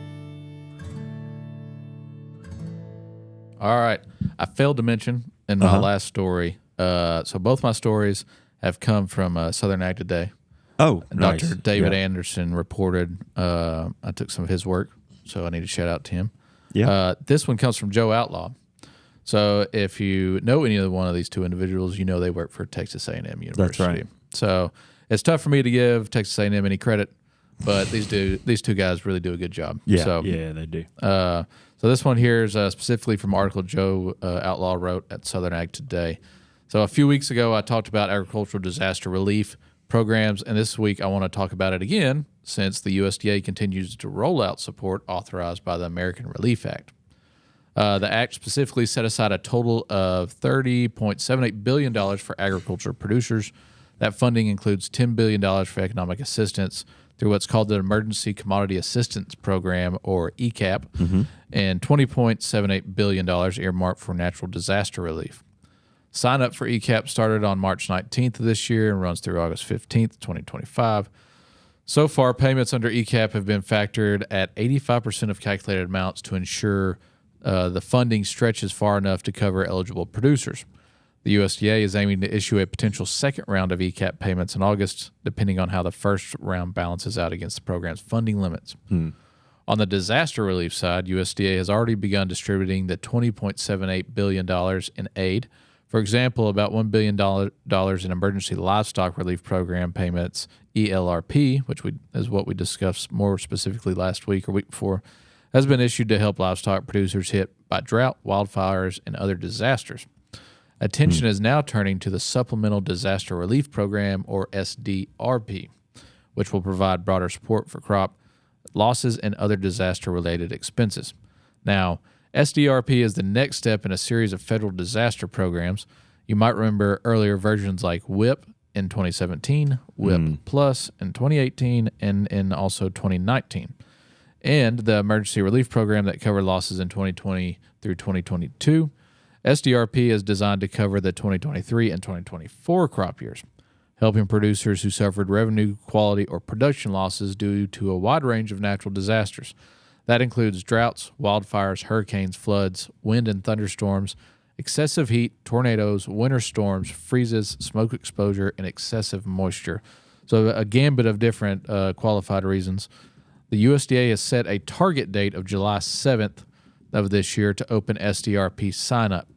All right. I failed to mention in my last story. So both my stories have come from Southern Ag Today. Oh, nice. Dr. David Anderson reported. I took some of his work, so I need to shout out to him. Yeah. This one comes from Joe Outlaw. So if you know any of one of these two individuals, you know they work for Texas A&M University. That's right. So it's tough for me to give Texas A&M any credit, but these two guys really do a good job. Yeah, they do. So this one here is specifically from an article Joe Outlaw wrote at Southern Ag Today. So a few weeks ago, I talked about agricultural disaster relief programs, and this week I want to talk about it again since the USDA continues to roll out support authorized by the American Relief Act. The act specifically set aside a total of $30.78 billion for agriculture producers. That funding includes $10 billion for economic assistance through what's called the Emergency Commodity Assistance Program, or ECAP, and $20.78 billion earmarked for natural disaster relief. Sign up for ECAP started on March 19th of this year and runs through August 15th, 2025. So far, payments under ECAP have been factored at 85% of calculated amounts to ensure the funding stretches far enough to cover eligible producers. The USDA is aiming to issue a potential second round of ECAP payments in August, depending on how the first round balances out against the program's funding limits. On the disaster relief side, USDA has already begun distributing the $20.78 billion in aid. For example, about $1 billion in Emergency Livestock Relief Program payments, ELRP, which is what we discussed more specifically last week or week before, has been issued to help livestock producers hit by drought, wildfires, and other disasters. Attention is now turning to the Supplemental Disaster Relief Program, or SDRP, which will provide broader support for crop losses and other disaster-related expenses. Now, SDRP is the next step in a series of federal disaster programs. You might remember earlier versions like WHIP in 2017, WHIP Plus in 2018, and in also 2019. And the Emergency Relief Program that covered losses in 2020 through 2022. SDRP is designed to cover the 2023 and 2024 crop years, helping producers who suffered revenue, quality, or production losses due to a wide range of natural disasters. That includes droughts, wildfires, hurricanes, floods, wind and thunderstorms, excessive heat, tornadoes, winter storms, freezes, smoke exposure, and excessive moisture. So a gambit of different qualified reasons. The USDA has set a target date of July 7th of this year to open SDRP sign-up.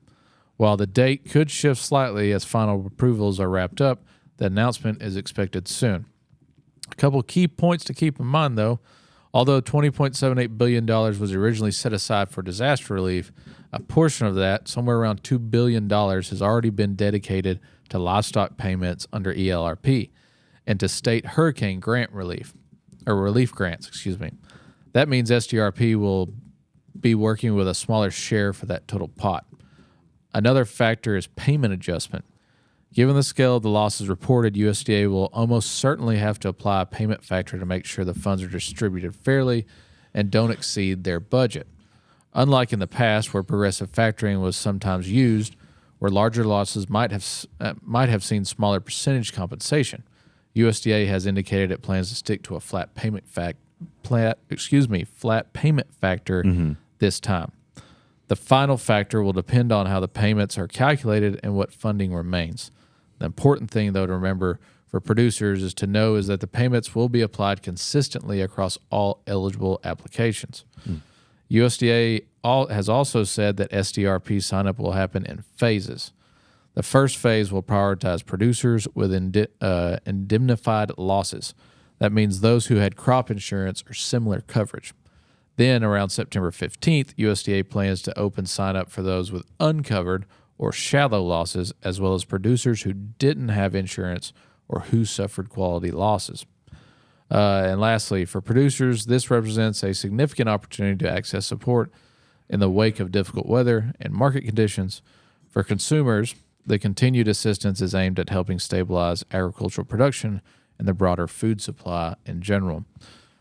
While the date could shift slightly as final approvals are wrapped up, the announcement is expected soon. A couple key points to keep in mind, though. Although $20.78 billion was originally set aside for disaster relief, a portion of that, somewhere around $2 billion, has already been dedicated to livestock payments under ELRP and to state hurricane grant relief grants. That means SDRP will be working with a smaller share for that total pot. Another factor is payment adjustment. Given the scale of the losses reported, USDA will almost certainly have to apply a payment factor to make sure the funds are distributed fairly and don't exceed their budget. Unlike in the past, where progressive factoring was sometimes used, where larger losses might have seen smaller percentage compensation, USDA has indicated it plans to stick to a flat payment factor this time. The final factor will depend on how the payments are calculated and what funding remains. The important thing, though, to remember for producers is that the payments will be applied consistently across all eligible applications. USDA has also said that SDRP signup will happen in phases. The first phase will prioritize producers with indemnified losses. That means those who had crop insurance or similar coverage. Then, around September 15th, USDA plans to open signup for those with uncovered or shallow losses, as well as producers who didn't have insurance or who suffered quality losses. And lastly, for producers, this represents a significant opportunity to access support in the wake of difficult weather and market conditions. For consumers, the continued assistance is aimed at helping stabilize agricultural production and the broader food supply in general.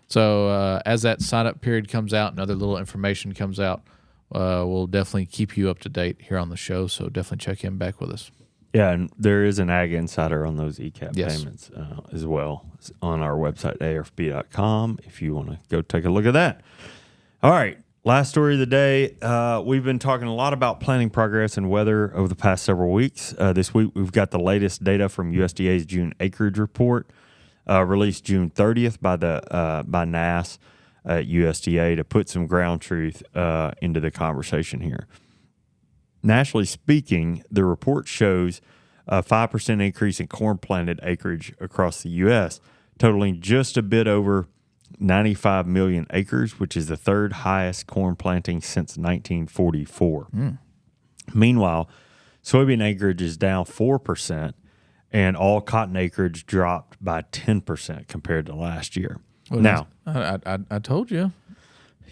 So as that sign-up period comes out and other little information comes out, we'll definitely keep you up to date here on the show, so definitely check in back with us. Yeah, and there is an Ag Insider on those ECAP payments as well. It's on our website, ARFB.com, if you want to go take a look at that. All right, last story of the day. We've been talking a lot about planting progress and weather over the past several weeks. This week, we've got the latest data from USDA's June Acreage Report, released June 30th by NASS at USDA to put some ground truth into the conversation here. Nationally speaking, the report shows a 5% increase in corn planted acreage across the U.S., totaling just a bit over 95 million acres, which is the third highest corn planting since 1944. Meanwhile, soybean acreage is down 4%, and all cotton acreage dropped by 10% compared to last year. Well, now, I told you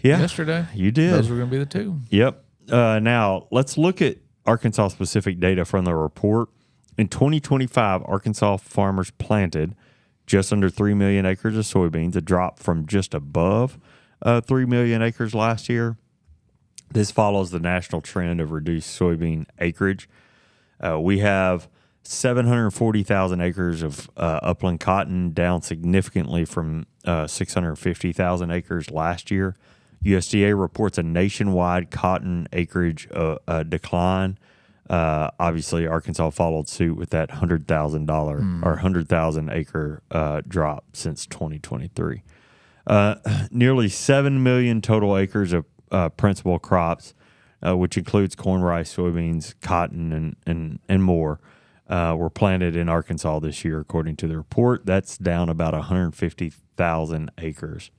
yesterday. You did. Those were going to be the two. Yep. Now, let's look at Arkansas-specific data from the report. In 2025, Arkansas farmers planted just under 3 million acres of soybeans, a drop from just above 3 million acres last year. This follows the national trend of reduced soybean acreage. We have 740,000 acres of upland cotton, down significantly from 650,000 acres last year. USDA reports a nationwide cotton acreage decline. Obviously, Arkansas followed suit with that $100,000 or 100,000 acre drop since 2023. Nearly 7 million total acres of principal crops, which includes corn, rice, soybeans, cotton, and more, were planted in Arkansas this year, according to the report. That's down about 150,000 acres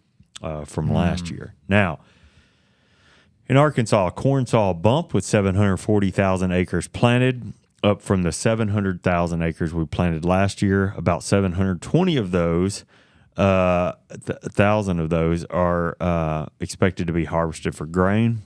from last year. Now, in Arkansas, corn saw a bump with 740,000 acres planted, up from the 700,000 acres we planted last year. About 720 of those, 1,000 of those are expected to be harvested for grain.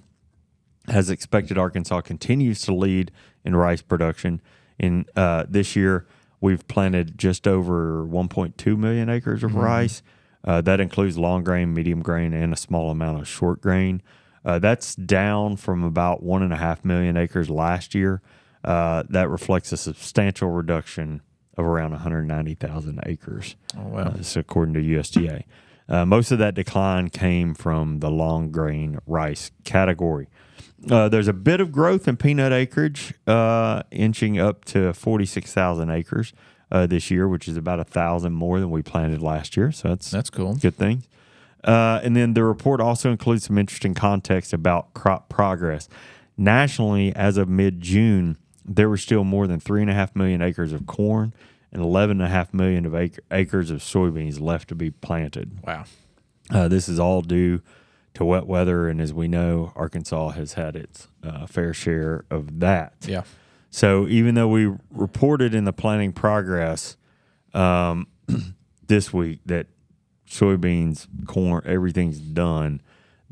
As expected, Arkansas continues to lead in rice production. In this year, we've planted just over 1.2 million acres of rice. That includes long grain, medium grain, and a small amount of short grain. That's down from about 1.5 million acres last year. That reflects a substantial reduction of around 190,000 acres. Oh, wow. This according to USDA. Most of that decline came from the long grain rice category. There's a bit of growth in peanut acreage, inching up to 46,000 acres this year, which is about 1,000 more than we planted last year. So that's cool. Good things. And then the report also includes some interesting context about crop progress. Nationally, as of mid-June, there were still more than 3.5 million acres of corn and 11.5 million of acres of soybeans left to be planted. Wow. This is all due to wet weather, and as we know, Arkansas has had its fair share of that. Yeah. So even though we reported in the planting progress this week that soybeans, corn, everything's done,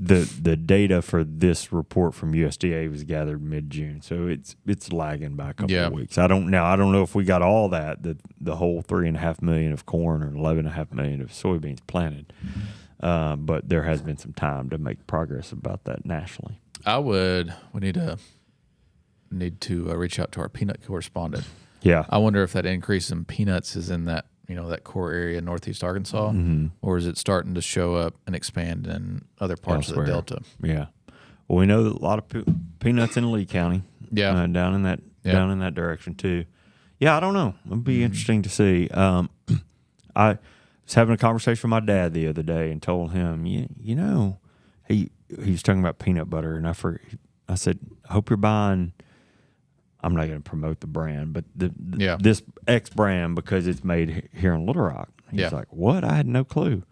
the data for this report from USDA was gathered mid-June, so it's lagging by a couple of weeks. I don't know if we got all the whole 3.5 million of corn or 11.5 million of soybeans planted, but there has been some time to make progress about that nationally. We need to reach out to our peanut correspondent. Yeah, I wonder if that increase in peanuts is in that that core area in northeast Arkansas, or is it starting to show up and expand in other parts elsewhere. of the Delta? Yeah. Well, we know that a lot of peanuts in Lee County. Yeah. Down in that direction too. Yeah, I don't know. It'll be interesting to see. I was having a conversation with my dad the other day and told him, he was talking about peanut butter, and I said, I hope you're buying. I'm not going to promote the brand, but this X brand because it's made here in Little Rock. He's like, what? I had no clue.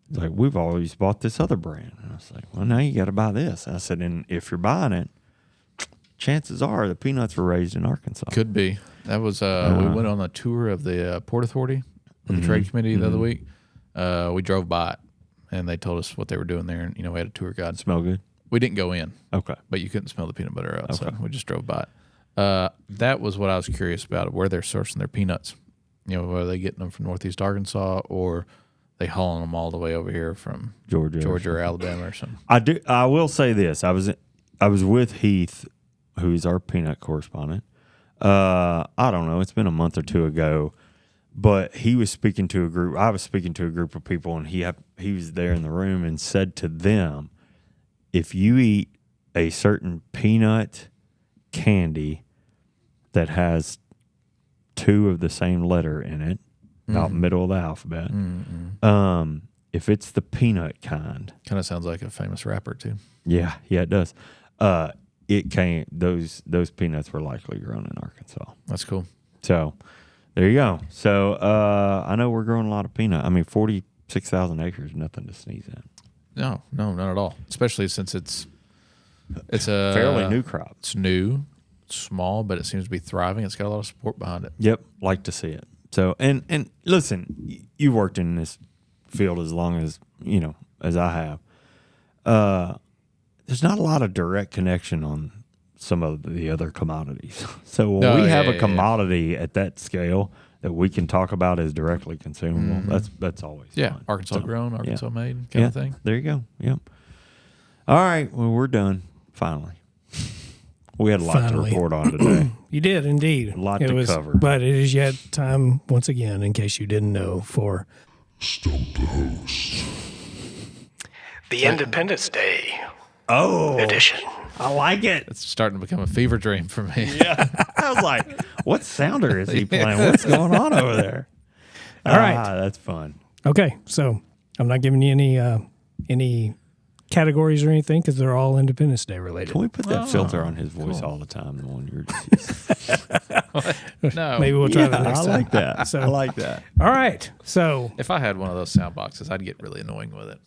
He's like, we've always bought this other brand. And I was like, well, now you got to buy this. I said, and if you're buying it, chances are the peanuts were raised in Arkansas. Could be. That was we went on a tour of the Port Authority with the trade committee the other week. We drove by it, and they told us what they were doing there. And we had a tour guide. Smell good? We didn't go in. Okay. But you couldn't smell the peanut butter out, so we just drove by it. That was what I was curious about, where they're sourcing their peanuts. Whether they getting them from northeast Arkansas or they hauling them all the way over here from Georgia or Alabama or something. I will say this: I was with Heath, who's our peanut correspondent. I don't know; it's been a month or two ago, but he was speaking to a group. I was speaking to a group of people, and he was there in the room and said to them, "If you eat a certain peanut candy that has two of the same letter in it, about middle of the alphabet. If it's the peanut kind, kind of sounds like a famous rapper too. Yeah, it does. It can't. Those peanuts were likely grown in Arkansas. That's cool. So there you go. So I know we're growing a lot of peanut. I mean, 46,000 acres, nothing to sneeze at. No, not at all. Especially since it's a fairly new crop. It's new, small, but it seems to be thriving. It's got a lot of support behind it. Yep, like to see it. So and listen, you've worked in this field as long as as I have. There's not a lot of direct connection on some of the other commodities. So when we have a commodity at that scale that we can talk about as directly consumable, that's always fun. Arkansas grown, Arkansas made kind of thing. There you go. Yep. All right. Well, we're done. Finally. We had a lot to report on today. You did indeed. A lot to cover. But it is yet time, once again, in case you didn't know, for Stump the Host. the Independence Day edition. I like it. It's starting to become a fever dream for me. Yeah. I was like, what sounder is he playing? What's going on over there? All right. That's fun. Okay, so I'm not giving you any categories or anything because they're all Independence Day related. Can we put that filter on his voice all the time? The one you're just No. Maybe we'll try that next I time. like that. So, I like that. all right, so If I had one of those sound boxes, I'd get really annoying with it.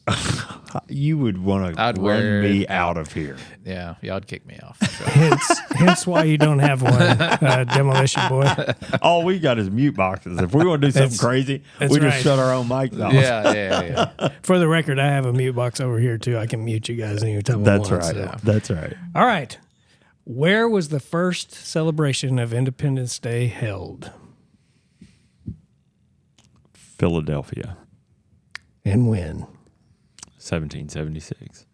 You would want to run me out of here. Yeah, y'all'd kick me off. For sure. hence why you don't have one, Demolition Boy. All we got is mute boxes. If we want to do something crazy, we just right. shut our own mics off. Yeah. For the record, I have a mute box over here too. I can mute you guys anytime I That's want. right. So. That's right. All right. Where was the first celebration of Independence Day held? Philadelphia, And when? 1776.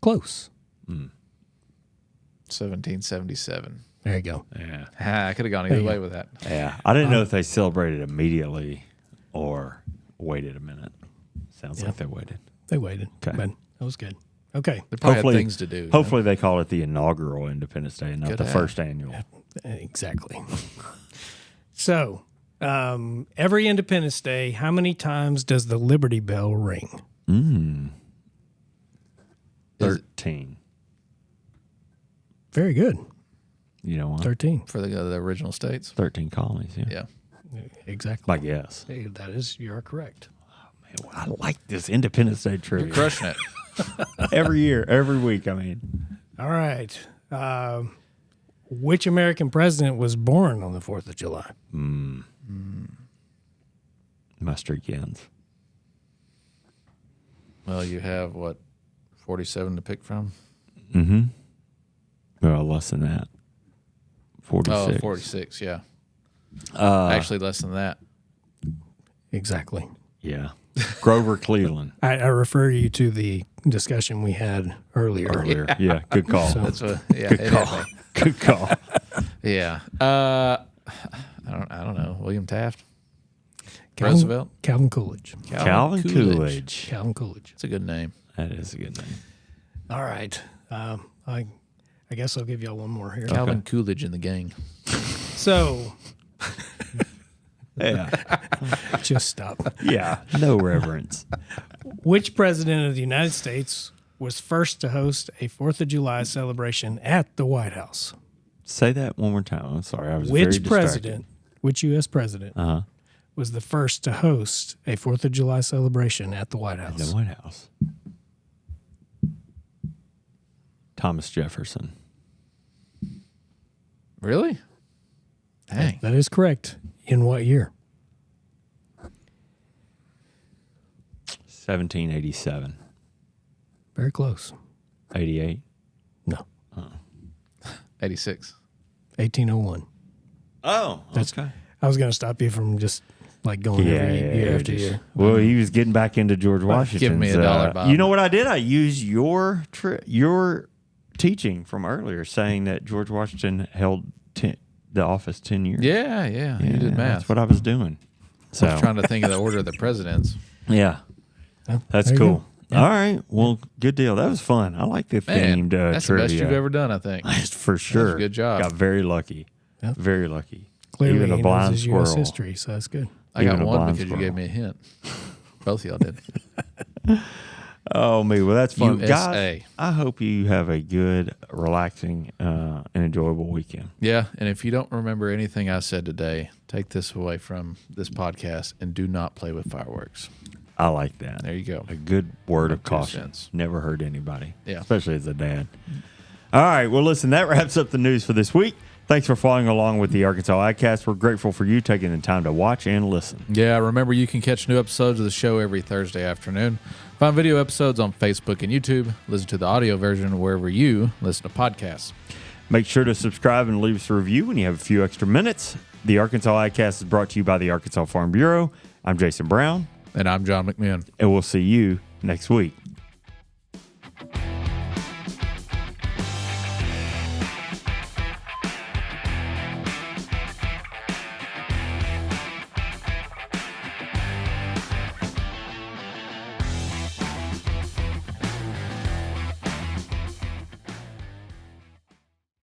Close. 1777. There you go. Yeah. I could have gone either way with that. Yeah. I didn't know if they celebrated immediately or waited a minute. Sounds like they waited. They waited. Okay. But that was good. Okay. They probably had things to do. Hopefully they call it the inaugural Independence Day, not Could the have. first annual. Exactly. So, every Independence Day, how many times does the Liberty Bell ring? 13. Very good. You know what? 13. For the original states. 13 colonies, yeah. Yeah. Exactly. I guess. Hey, you're correct. Man, I like this Independence Day trivia. You're crushing it. Every year, every week, I mean. All right. Which American president was born on the 4th of July? My streak ends. Well, you have what? 47 to pick from. Mm-hmm. Well, less than that. 46. Oh, 46, yeah. Actually, less than that. Exactly. Yeah. Grover Cleveland. I refer you to the discussion we had earlier. Yeah, good call. That's what. Yeah, Good call. Good call. Yeah. I don't know. William Taft. Roosevelt. Calvin Coolidge. Calvin Coolidge. Calvin Coolidge. It's a good name. That is a good name. All right. I guess I'll give y'all one more here. Calvin Coolidge and the gang. So, Yeah. just stop. Yeah. No reverence. Which president of the United States was first to host a 4th of July celebration at the White House? Say that one more time. I'm sorry. I was very Which distracted. president, which U.S. president, Uh-huh. was the first to host a 4th of July celebration at the White House? The White House. Thomas Jefferson. Really? Dang. That is correct. In what year? 1787. Very close. 88. No. 86. 1801. Oh, okay. I was going to stop you from just like going every year after year. Well, he was getting back into George Washington. Give me $1, Bob. You know what I did? I used your teaching from earlier, saying that George Washington held the office 10 years. Yeah, you did math. That's what I was doing. So I was trying to think of the order of the presidents. yeah, Well, that's there you cool. go. Yeah. All right, well, good deal. That was fun. I like the Man, themed that's trivia. the best you've ever done, I think. For sure. a good job. Got very lucky. Yeah. Very lucky. Clearly, Even a he knows blind his U.S. squirrel. history, so that's good. I got Even a one blind because you squirrel. gave me a hint. Both of y'all did. Oh, me. Well, that's fun. USA. Guys, I hope you have a good, relaxing, and enjoyable weekend. Yeah, and if you don't remember anything I said today, take this away from this podcast and do not play with fireworks. I like that. There you go. A good word of 2 caution. cents. Never hurt anybody. Yeah. Especially as a dad. All right. Well, listen, that wraps up the news for this week. Thanks for following along with the Arkansas AgCast. We're grateful for you taking the time to watch and listen. Yeah, remember you can catch new episodes of the show every Thursday afternoon. Find video episodes on Facebook and YouTube. Listen to the audio version wherever you listen to podcasts. Make sure to subscribe and leave us a review when you have a few extra minutes. The Arkansas AgCast is brought to you by the Arkansas Farm Bureau. I'm Jason Brown. And I'm John McMahon. And we'll see you next week.